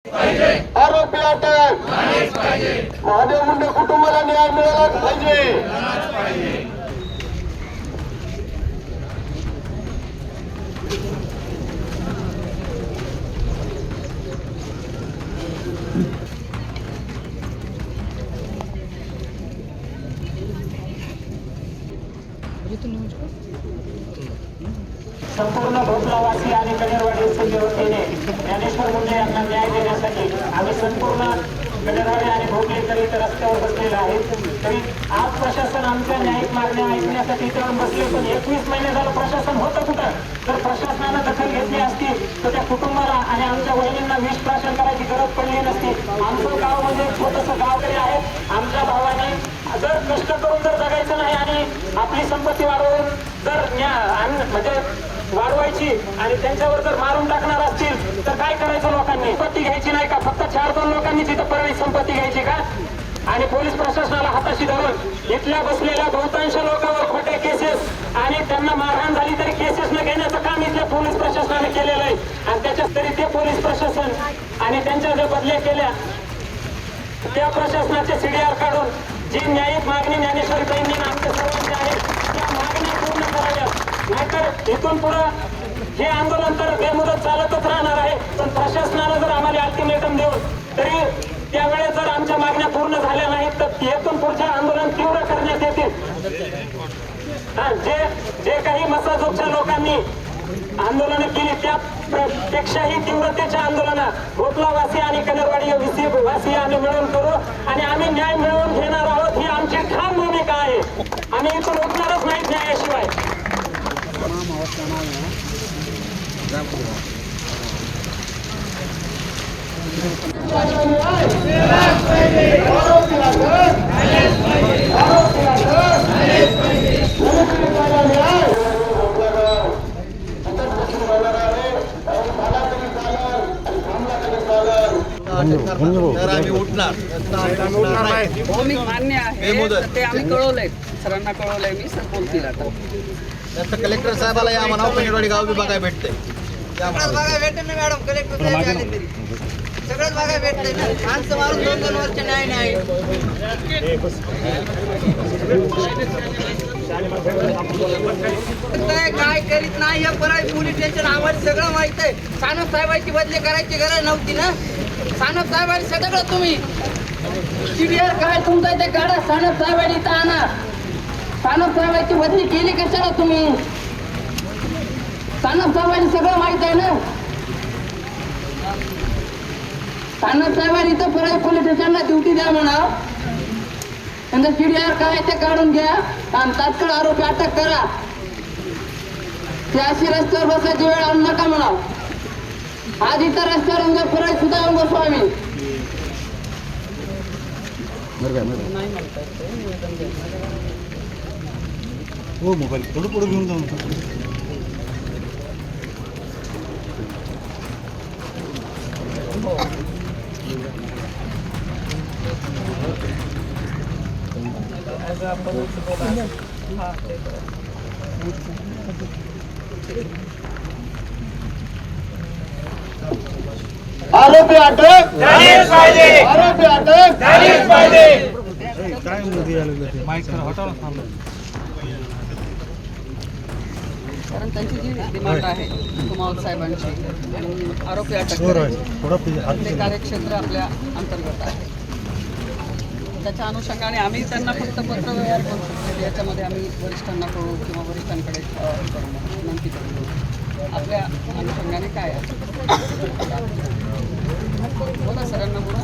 आरोपी अटक, महादेव मुंडे कुटुंबाला न्याय मिळाला पाहिजे. संपूर्ण भोसलावासी आणि कनेरवाडी उपजिल्हा वतीने ज्ञानेश्वर मुंडे यांना न्याय देण्यासाठी आम्ही संपूर्ण कनेरवाडी आणि भोगलेकर इथं रस्त्यावर बसलेलो आहे. तरी आज प्रशासन आमच्या न्यायिक मागण्या ऐकण्यासाठी इथं बसले, पण 21 महिने झालं प्रशासन होतं कुठं? जर प्रशासनानं दखल घेतली असती तर त्या कुटुंबाला आणि आमच्या वहिनींना विष प्राशन करायची गरज पडली नसती. आमचं गाव म्हणजे छोटंसं गाव तरी आहे. आमच्या भावाने जर कष्ट करून जर जगायचं नाही आणि आपली संपत्ती वाढवून जर म्हणजे वाढवायची आणि त्यांच्यावर जर मारून टाकणार असतील तर काय करायचं? लोकांनी संपत्ती घ्यायची नाही का? फक्त 4-2 लोकांनी तिथं परळी संपत्ती घ्यायची का? आणि पोलीस प्रशासनाला हाताशी धरून इथल्या बसलेल्या बहुतांश लोकांवर खोटे केसेस आणि त्यांना मारहाण झाली तरी केसेस न घेण्याचं काम इथल्या पोलीस प्रशासनाने केलेलं आहे. आणि त्याच्यात तरी ते पोलीस प्रशासन आणि त्यांच्या ज्या बदल्या केल्या त्या प्रशासनाचे CDR काढून जी न्यायिक मागणी ज्ञानेश्वरीताईंनी आमच्या सर्वांची आहे त्या मागण्या पूर्ण कराव्यात. नाहीतर इथून पुढं हे आंदोलन तर बेमुदत चालतच राहणार आहे. पण प्रशासनानं जर आम्हाला अल्टिमेटम देऊन तरी त्यावेळेस जर आमच्या मागण्या पूर्ण झाल्या नाहीत तर इथून पुढचे आंदोलन तीव्र करण्यात येतील. जे काही मसाजोगच्या लोकांनी आंदोलनं केली त्यापेक्षाही तीव्रतेच्या आंदोलनं भोसलावासी आणि कनेरवाडी वासी आम्ही मिळून करू आणि आम्ही न्याय मिळवून घेणार आहोत. ही आमची ठाम भूमिका आहे. आम्ही इथून उठणारच नाही न्यायाशिवाय. तर आम्ही उठणार मान्य आहे ते आम्ही कळवलंय, सरांना कळवलंय मी. सर बोलतील आता. तर कलेक्टर साहेबाला या म्हणावं कनेरवाडी गाव बघायला भेटते. बघायला भेटते ना मॅडम. कलेक्टर साहेब आले तरी सगळंच बघायला भेटतंय ना. माणसं मारून 2-2 वर्ष न्याय नाही. काय करीत नाही या परत पोलीस स्टेशन आम्हाला सगळं माहित आहे. सानप साहेबांची बदली करायची गरज नव्हती ना. सानप साहेबांनी सगळं तुम्ही CDR काय तुमचा ते काढा. सानप साहेबांनी इथं आणा. सानप साहेबांची बदली केली कशाला तुम्ही? सानप साहेबांनी सगळं माहित आहे ना. सानप साहेबांनी इथं परत पोलीस स्टेशनला ड्युटी द्या म्हणा. त्यांचा CDR काय ते काढून घ्या आणि तात्काळ आरोपी अटक करा. त्याशी रस्त्यावर बसायची वेळ आणू नका म्हणा. आज इतर रस्त्यावर उद्या परत सुद्धा येऊन बसू आम्ही. हो मोबाईल थोडं पुढे घेऊन जाऊ. आरोपी अटक, आरोपी अटक काय मध्ये आलेलं माईक हटावं थांबलं. कारण त्यांची जी डिमांड आहे कुमावत साहेबांची आणि आरोपी अटक आपले कार्यक्षेत्र आपल्या अंतर्गत आहे. त्याच्या अनुषंगाने आम्ही त्यांना फक्त पत्र तयार करू शकतो. याच्यामध्ये आम्ही वरिष्ठांना कळू किंवा वरिष्ठांकडे करू विनंती करू आपल्या अनुषंगाने काय आहे. बोला सरांना बोला.